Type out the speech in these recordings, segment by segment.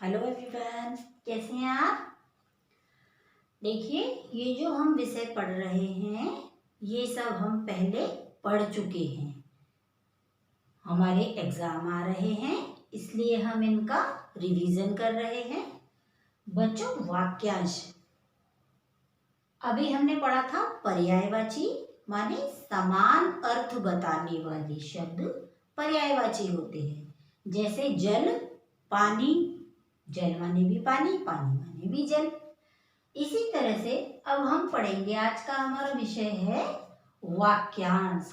Hello everyone, कैसे हैं आप। देखिए, ये जो हम विषय पढ़ रहे हैं ये सब हम पहले पढ़ चुके हैं। हमारे एग्जाम आ रहे हैं इसलिए हम इनका रिवीजन कर रहे हैं। बच्चों, वाक्यांश अभी हमने पढ़ा था पर्यायवाची, माने समान अर्थ बताने वाले शब्द पर्यायवाची होते हैं। जैसे जल, पानी, जल माने भी पानी, पानी माने भी जल। इसी तरह से अब हम पढ़ेंगे, आज का हमारा विषय है वाक्यांश।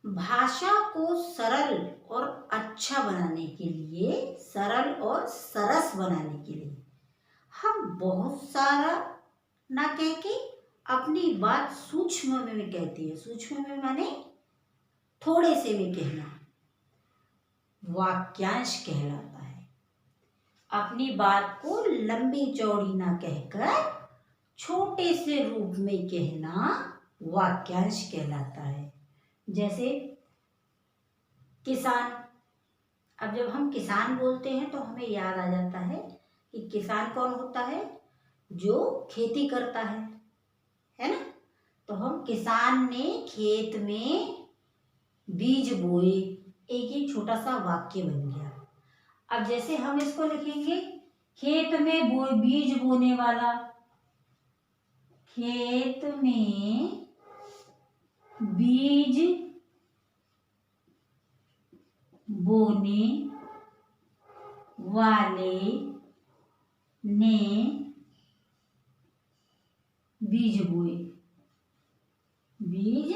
भाषा को सरल और अच्छा बनाने के लिए, सरल और सरस बनाने के लिए हम बहुत सारा ना कह के अपनी बात सूक्ष्म में कहते हैं। सूक्ष्म में माने थोड़े से में कहना वाक्यांश कहलाता है। अपनी बात को लंबी चौड़ी ना कहकर छोटे से रूप में कहना वाक्यांश कहलाता है। जैसे किसान, अब जब हम किसान बोलते हैं तो हमें याद आ जाता है कि किसान कौन होता है, जो खेती करता है ना। तो हम किसान ने खेत में बीज बोए, एक ही छोटा सा वाक्य बन गया। अब जैसे हम इसको लिखेंगे, खेत में बीज बोने वाला, खेत में बीज बोने वाले ने बीज बोए, बीज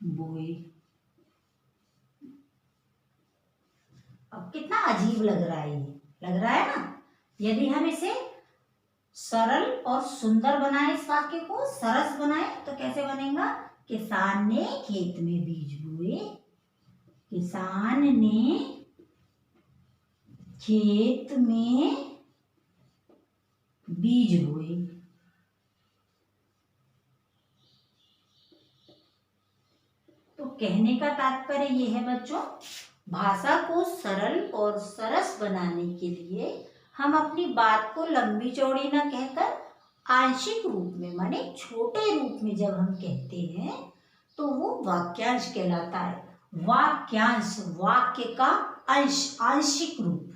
बोए। अब कितना अजीब लग रहा है, ये लग रहा है ना। यदि हम इसे सरल और सुंदर बनाए, इस वाक्य को सरस बनाए तो कैसे बनेगा। किसान ने खेत में बीज बोए, किसान ने खेत में बीज बोए। तो कहने का तात्पर्य यह है बच्चों, भाषा को सरल और सरस बनाने के लिए हम अपनी बात को लंबी चौड़ी ना कहकर आंशिक रूप में, माने छोटे रूप में जब हम कहते हैं तो वो वाक्यांश कहलाता है। वाक्यांश वाक्य का अंश, आंशिक रूप,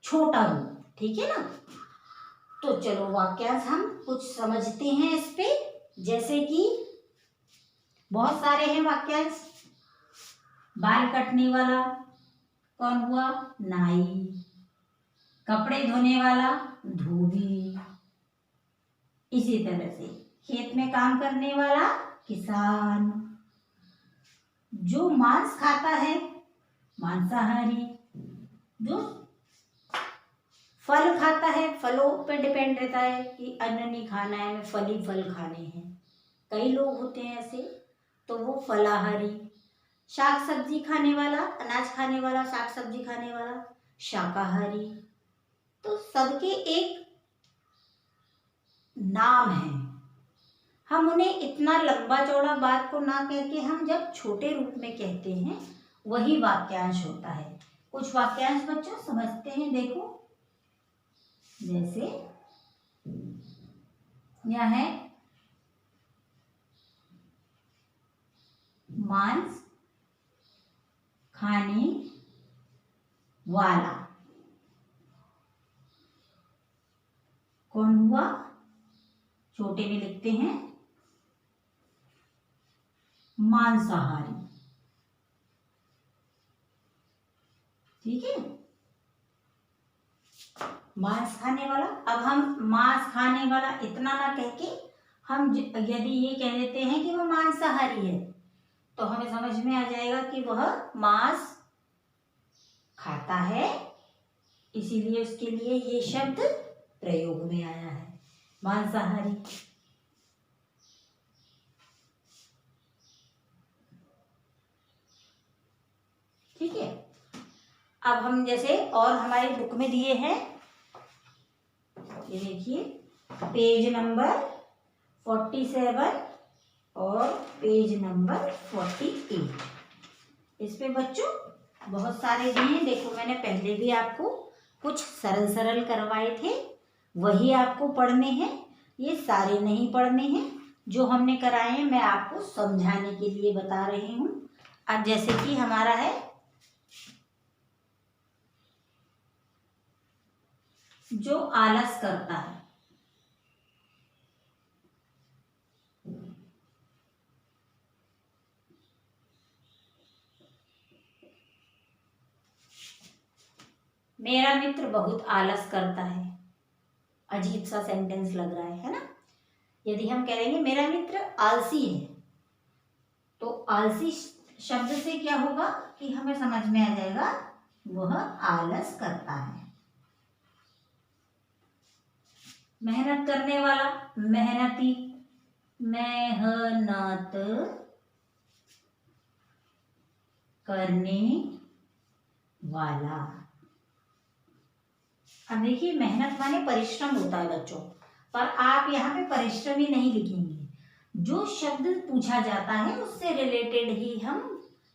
छोटा रूप, ठीक है ना। तो चलो वाक्यांश हम कुछ समझते हैं इस पे। जैसे कि बहुत सारे हैं वाक्यांश। बाल कटने वाला कौन हुआ, नाई। कपड़े धोने वाला धोबी। इसी तरह से खेत में काम करने वाला किसान। जो मांस खाता है मांसाहारी। जो फल खाता है, फलों पे डिपेंड रहता है कि अन्न नहीं खाना है, हमें फल ही फल खाने हैं। कई लोग होते हैं ऐसे, तो वो फलाहारी। शाक सब्जी खाने वाला, अनाज खाने वाला, शाक सब्जी खाने वाला शाकाहारी। तो सबके एक नाम है। हम उन्हें इतना लंबा चौड़ा बात को ना कह के हम जब छोटे रूप में कहते हैं वही वाक्यांश होता है। कुछ वाक्यांश बच्चों समझते हैं, देखो। जैसे यह है मांस खाने वाला कौन हुआ, छोटे में लिखते हैं मांसाहारी, ठीक है। मांस खाने वाला। अब हम मांस खाने वाला इतना ना कह के हम यदि ये कह देते हैं कि वह मांसाहारी है तो हमें समझ में आ जाएगा कि वह मांस खाता है, इसीलिए उसके लिए ये शब्द प्रयोग में आया है, मांसाहारी। ठीक है। अब हम जैसे और हमारे बुक में दिए हैं, ये देखिए पेज नंबर 47 और पेज नंबर 48। इस पे बच्चों बहुत सारे दिए हैं। देखो, मैंने पहले भी आपको कुछ सरल सरल करवाए थे, वही आपको पढ़ने हैं, ये सारे नहीं पढ़ने हैं। जो हमने कराए हैं मैं आपको समझाने के लिए बता रही हूँ। अब जैसे कि हमारा है जो आलस करता है, मेरा मित्र बहुत आलस करता है। अजीब सा सेंटेंस लग रहा है ना। यदि हम कह देंगे मेरा मित्र आलसी है, तो आलसी शब्द से क्या होगा कि हमें समझ में आ जाएगा वह आलस करता है। मेहनत करने वाला, मेहनती, मेहनत करने वाला। अब देखिए मेहनत माने परिश्रम होता है बच्चों, पर आप यहाँ पे परिश्रम ही नहीं लिखेंगे। जो शब्द पूछा जाता है उससे रिलेटेड ही हम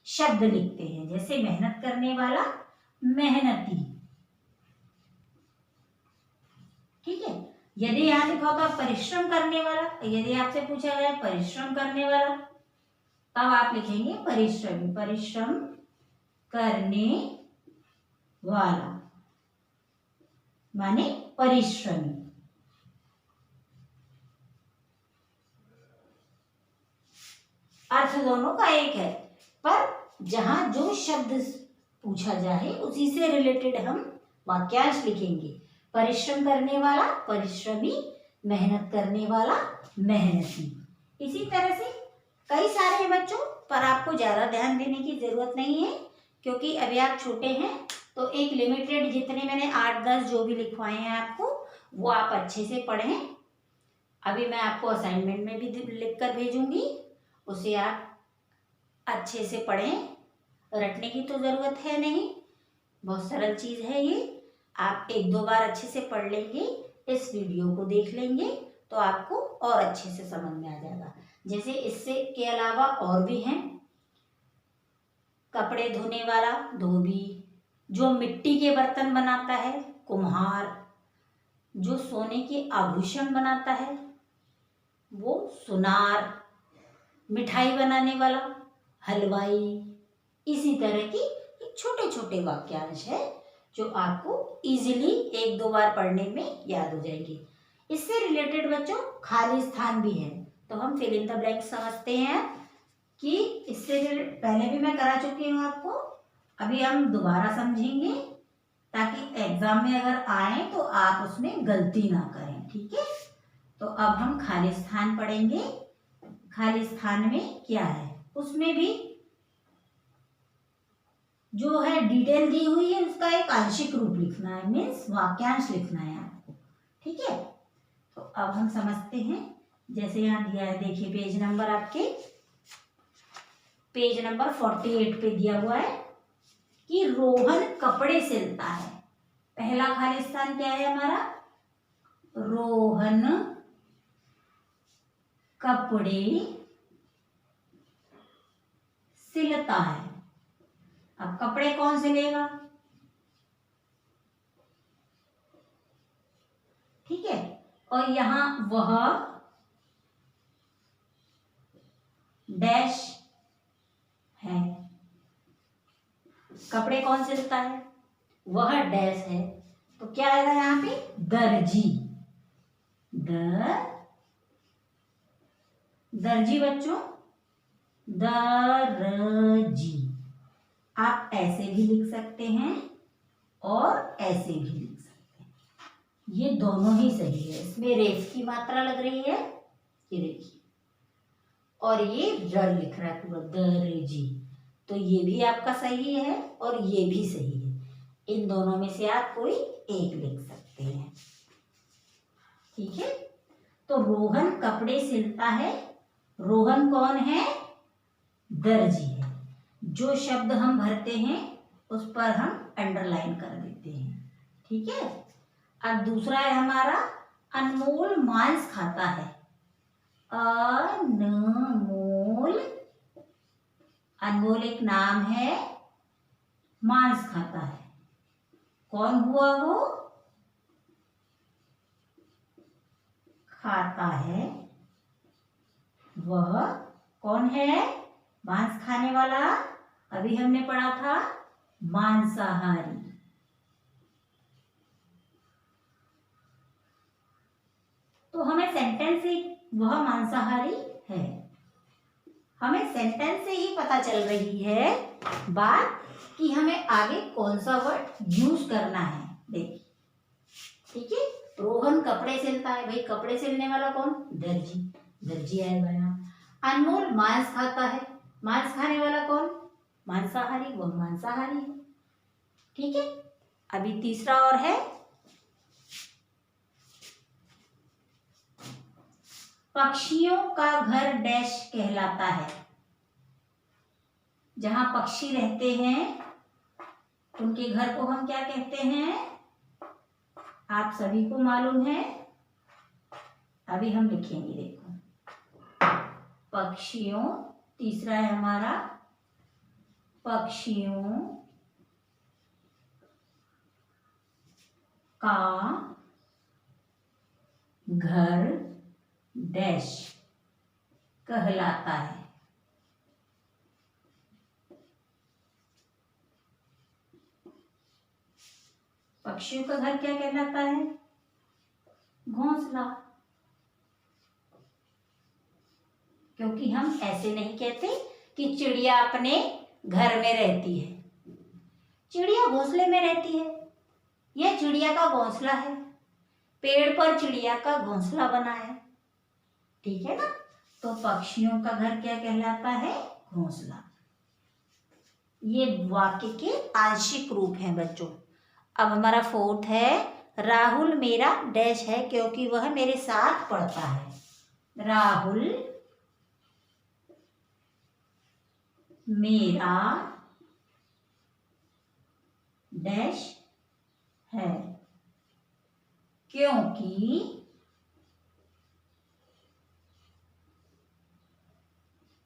शब्द लिखते हैं। जैसे मेहनत करने वाला, मेहनती, ठीक है। यदि यहाँ लिखा होता परिश्रम करने वाला, यदि आपसे पूछा गया परिश्रम करने वाला, तब आप लिखेंगे परिश्रमी, परिश्रम करने वाला माने परिश्रमी। अर्थ दोनों का एक है, पर जहां जो शब्द पूछा जाए उसी से रिलेटेड हम वाक्यांश लिखेंगे। परिश्रम करने वाला, परिश्रमी, मेहनत करने वाला, मेहनती। इसी तरह से कई सारे बच्चों, पर आपको ज्यादा ध्यान देने की जरूरत नहीं है क्योंकि अभी आप छोटे हैं। तो एक लिमिटेड जितने मैंने 8-10 जो भी लिखवाए हैं आपको, वो आप अच्छे से पढ़ें। अभी मैं आपको असाइनमेंट में भी लिख कर भेजूंगी, उसे आप अच्छे से पढ़ें। रटने की तो ज़रूरत है नहीं, बहुत सरल चीज़ है ये। आप 1-2 बार अच्छे से पढ़ लेंगे, इस वीडियो को देख लेंगे तो आपको और अच्छे से समझ में आ जाएगा। जैसे इससे के अलावा और भी हैं, कपड़े धोने वाला, धोबी, जो मिट्टी के बर्तन बनाता है, कुम्हार, जो सोने के आभूषण बनाता है वो सुनार, मिठाई बनाने वाला हलवाई। इसी तरह की छोटे छोटे वाक्यांश है जो आपको इजीली 1-2 बार पढ़ने में याद हो जाएंगे। इससे रिलेटेड बच्चों खाली स्थान भी है, तो हम फिल इन द ब्लैंक समझते हैं कि इससे पहले भी मैं करा चुकी हूँ आपको, अभी हम दोबारा समझेंगे ताकि एग्जाम में अगर आए तो आप उसमें गलती ना करें, ठीक है। तो अब हम खाली स्थान पढ़ेंगे। खाली स्थान में क्या है, उसमें भी जो है डिटेल दी हुई है, उसका एक आंशिक रूप लिखना है, मीन्स वाक्यांश लिखना है आपको, ठीक है। तो अब हम समझते हैं। जैसे यहाँ दिया है, देखिए पेज नंबर आपके पेज नंबर 48 पे दिया हुआ है कि रोहन कपड़े सिलता है। पहला खाली स्थान क्या है हमारा, रोहन कपड़े सिलता है। अब कपड़े कौन सिलेगा, ठीक है। और यहां वह डैश है, कपड़े कौन सिलता है, वह डैश है, तो क्या आएगा यहाँ पे, दर्जी। दर्जी बच्चों, दर्जी। आप ऐसे भी लिख सकते हैं और ऐसे भी लिख सकते हैं, ये दोनों ही सही है। इसमें रेफ की मात्रा लग रही है, ये देखिए, और ये र लिख रहा है पूरा, दर्जी, तो ये भी आपका सही है और ये भी सही है। इन दोनों में से आप कोई एक लिख सकते हैं, ठीक है। तो रोहन कपड़े सिलता है, रोहन कौन है, दर्जी है। जो शब्द हम भरते हैं उस पर हम अंडरलाइन कर देते हैं, ठीक है। अब दूसरा है हमारा, अनमोल मांस खाता है। अनमोल, अनमोल एक नाम है, मांस खाता है। कौन हुआ वो? खाता है। वह कौन है? मांस खाने वाला। अभी हमने पढ़ा था मांसाहारी। तो हमें सेंटेंस से वह मांसाहारी है, हमें सेंटेंस से ही पता चल रही है बात कि हमें आगे कौन सा वर्ड यूज करना है। देखिए, ठीक है। रोहन कपड़े सिलता है। भाई कपड़े सिलने वाला कौन? दर्जी। दर्जी आएगा यहाँ। अनमोल मांस खाता है। मांस खाने वाला कौन? मांसाहारी। वह मांसाहारी है। ठीक है। अभी तीसरा और है, पक्षियों का घर डैश कहलाता है। जहां पक्षी रहते हैं उनके घर को हम क्या कहते हैं? आप सभी को मालूम है। अभी हम लिखेंगे, देखो, पक्षियों, तीसरा है हमारा पक्षियों का घर डैश कहलाता है। पक्षियों का घर क्या कहलाता है? घोंसला। क्योंकि हम ऐसे नहीं कहते कि चिड़िया अपने घर में रहती है। चिड़िया घोंसले में रहती है। यह चिड़िया का घोंसला है। पेड़ पर चिड़िया का घोंसला बना है। ठीक है ना? तो पक्षियों का घर क्या कहलाता है? घोंसला। ये वाक्य के आंशिक रूप हैं बच्चों। अब हमारा फोर्थ है, राहुल मेरा डैश है क्योंकि वह मेरे साथ पढ़ता है। राहुल मेरा डैश है क्योंकि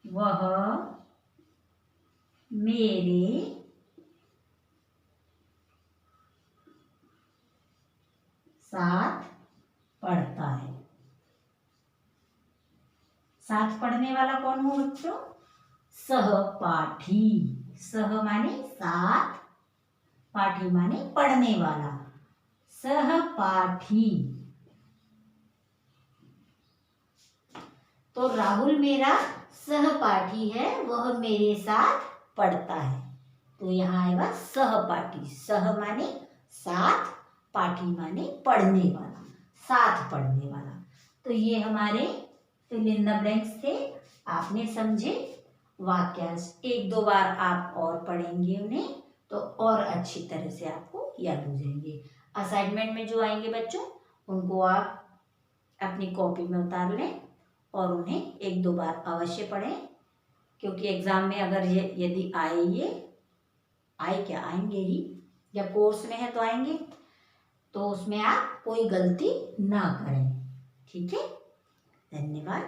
वह मेरे साथ पढ़ता है। साथ पढ़ने वाला कौन हो बच्चों? सहपाठी। सह माने साथ, पाठी माने पढ़ने वाला। सहपाठी। तो राहुल मेरा सहपाठी है, वह मेरे साथ पढ़ता है। तो यहाँ आएगा सहपाठी। सह माने साथ, पाठी माने पढ़ने वाला, साथ पढ़ने वाला। तो ये हमारे फिल इन द ब्लैंक्स थे। आपने समझे? वाक्यांश एक दो बार आप और पढ़ेंगे उन्हें तो और अच्छी तरह से आपको याद हो जाएंगे। असाइनमेंट में जो आएंगे बच्चों, उनको आप अपनी कॉपी में उतार लें और उन्हें एक दो बार अवश्य पढ़ें, क्योंकि एग्ज़ाम में अगर ये यदि आएंगे ही, या कोर्स में है तो आएंगे, तो उसमें आप कोई गलती ना करें। ठीक है? धन्यवाद।